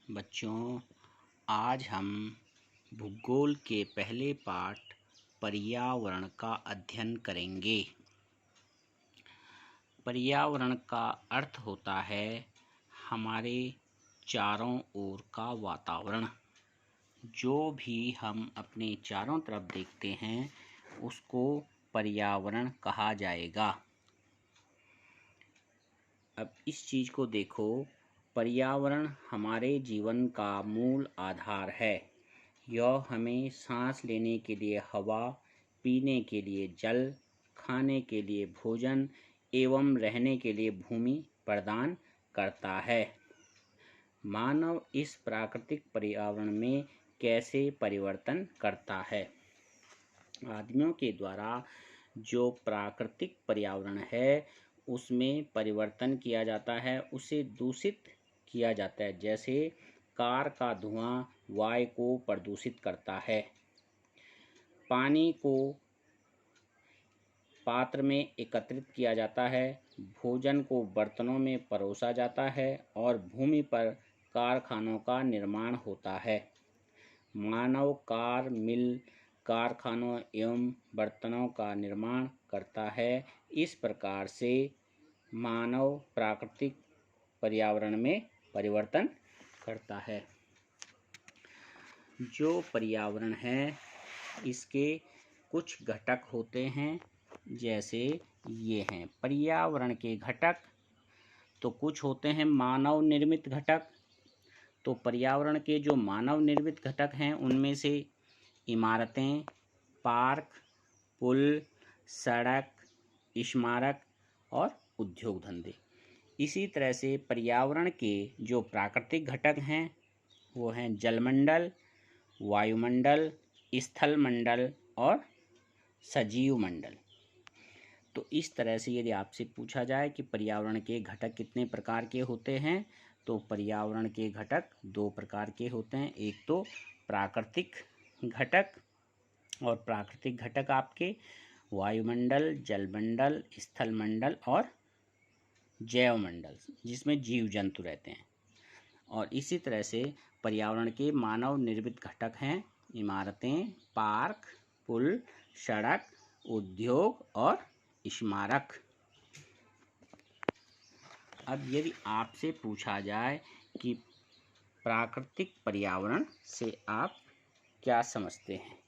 बच्चों, आज हम भूगोल के पहले पाठ पर्यावरण का अध्ययन करेंगे। पर्यावरण का अर्थ होता है हमारे चारों ओर का वातावरण। जो भी हम अपने चारों तरफ देखते हैं उसको पर्यावरण कहा जाएगा। अब इस चीज़ को देखो, पर्यावरण हमारे जीवन का मूल आधार है। यह हमें सांस लेने के लिए हवा, पीने के लिए जल, खाने के लिए भोजन एवं रहने के लिए भूमि प्रदान करता है। मानव इस प्राकृतिक पर्यावरण में कैसे परिवर्तन करता है? आदमियों के द्वारा जो प्राकृतिक पर्यावरण है उसमें परिवर्तन किया जाता है, उसे दूषित किया जाता है। जैसे कार का धुआं वायु को प्रदूषित करता है, पानी को पात्र में एकत्रित किया जाता है, भोजन को बर्तनों में परोसा जाता है और भूमि पर कारखानों का निर्माण होता है। मानव कार, मिल, कारखानों एवं बर्तनों का निर्माण करता है। इस प्रकार से मानव प्राकृतिक पर्यावरण में परिवर्तन करता है। जो पर्यावरण है इसके कुछ घटक होते हैं, जैसे ये हैं पर्यावरण के घटक। तो कुछ होते हैं मानव निर्मित घटक। तो पर्यावरण के जो मानव निर्मित घटक हैं उनमें से इमारतें, पार्क, पुल, सड़क, स्मारक और उद्योग धंधे। इसी तरह से पर्यावरण के जो प्राकृतिक घटक हैं वो हैं जलमंडल, वायुमंडल, स्थलमंडल और सजीव मंडल। तो इस तरह से यदि आपसे पूछा जाए कि पर्यावरण के घटक कितने प्रकार के होते हैं, तो पर्यावरण के घटक दो प्रकार के होते हैं। एक तो प्राकृतिक घटक, और प्राकृतिक घटक आपके वायुमंडल, जलमंडल, स्थलमंडल और जैवमंडल, जिसमें जीव जंतु रहते हैं। और इसी तरह से पर्यावरण के मानव निर्मित घटक हैं इमारतें, पार्क, पुल, सड़क, उद्योग और स्मारक। अब यदि आपसे पूछा जाए कि प्राकृतिक पर्यावरण से आप क्या समझते हैं,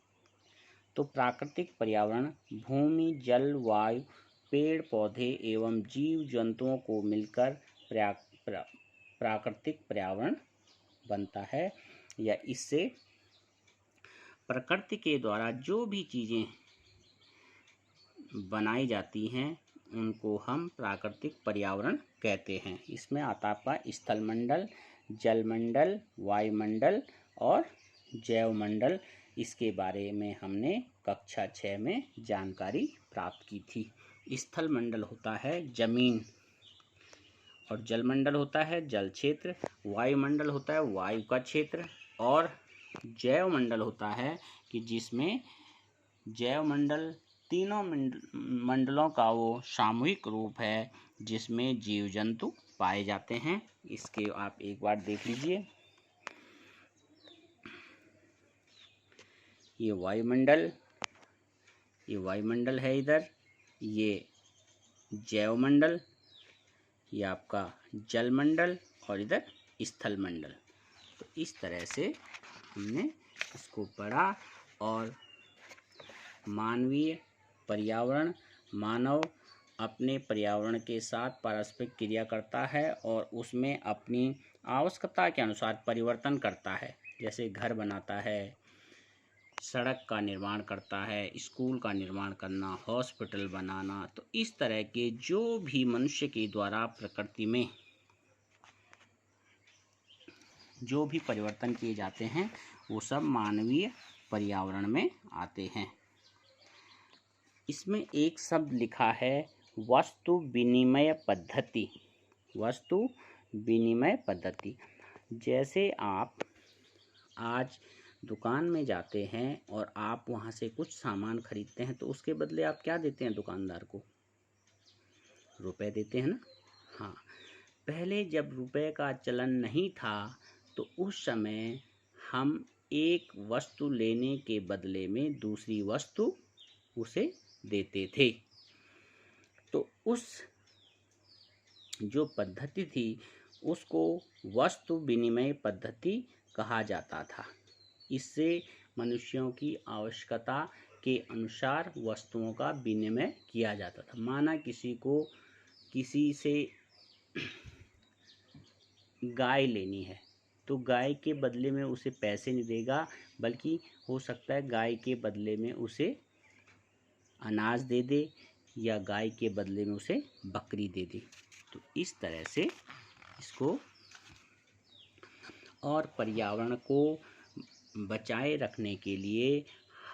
तो प्राकृतिक पर्यावरण भूमि, जल, वायु, पेड़ पौधे एवं जीव जंतुओं को मिलकर प्राकृतिक पर्यावरण बनता है। या इससे प्रकृति के द्वारा जो भी चीज़ें बनाई जाती हैं उनको हम प्राकृतिक पर्यावरण कहते हैं। इसमें आता आपका स्थलमंडल, जलमंडल, वायुमंडल और जैवमंडल। इसके बारे में हमने कक्षा 6 में जानकारी प्राप्त की थी। स्थलमंडल होता है जमीन, और जलमंडल होता है जल क्षेत्र, वायुमंडल होता है वायु का क्षेत्र, और जैवमंडल होता है कि जिसमें जैवमंडल तीनों मंडलों का वो सामूहिक रूप है जिसमें जीव जंतु पाए जाते हैं। इसके आप एक बार देख लीजिए। ये वायुमंडल है, इधर ये जैवमंडल, ये आपका जलमंडल और इधर स्थलमंडल। तो इस तरह से हमने इसको पढ़ा। और मानवीय पर्यावरण, मानव अपने पर्यावरण के साथ पारस्परिक क्रिया करता है और उसमें अपनी आवश्यकता के अनुसार परिवर्तन करता है। जैसे घर बनाता है, सड़क का निर्माण करता है, स्कूल का निर्माण करना, हॉस्पिटल बनाना। तो इस तरह के जो भी मनुष्य के द्वारा प्रकृति में जो भी परिवर्तन किए जाते हैं वो सब मानवीय पर्यावरण में आते हैं। इसमें एक शब्द लिखा है वस्तु विनिमय पद्धति। वस्तु विनिमय पद्धति। जैसे आप आज दुकान में जाते हैं और आप वहाँ से कुछ सामान खरीदते हैं तो उसके बदले आप क्या देते हैं दुकानदार को? रुपए देते हैं ना। हाँ, पहले जब रुपए का चलन नहीं था तो उस समय हम एक वस्तु लेने के बदले में दूसरी वस्तु उसे देते थे। तो उस जो पद्धति थी उसको वस्तु विनिमय पद्धति कहा जाता था। इससे मनुष्यों की आवश्यकता के अनुसार वस्तुओं का विनिमय किया जाता था। माना किसी को किसी से गाय लेनी है तो गाय के बदले में उसे पैसे नहीं देगा, बल्कि हो सकता है गाय के बदले में उसे अनाज दे दे या गाय के बदले में उसे बकरी दे दे। तो इस तरह से इसको, और पर्यावरण को बचाए रखने के लिए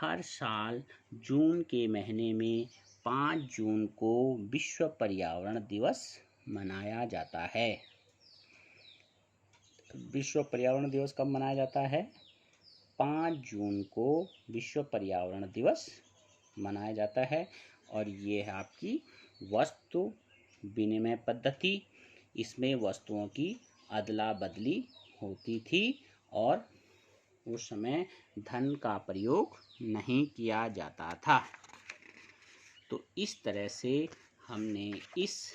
हर साल जून के महीने में 5 जून को विश्व पर्यावरण दिवस मनाया जाता है। विश्व पर्यावरण दिवस कब मनाया जाता है? 5 जून को विश्व पर्यावरण दिवस मनाया जाता है। और ये है आपकी वस्तु विनिमय पद्धति। इसमें वस्तुओं की अदला बदली होती थी और उस समय धन का प्रयोग नहीं किया जाता था। तो इस तरह से हमने इस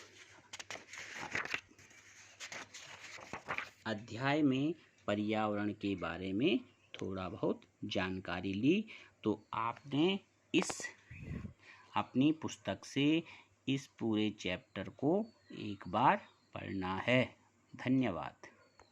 अध्याय में पर्यावरण के बारे में थोड़ा बहुत जानकारी ली। तो आपने इस अपनी पुस्तक से इस पूरे चैप्टर को एक बार पढ़ना है। धन्यवाद।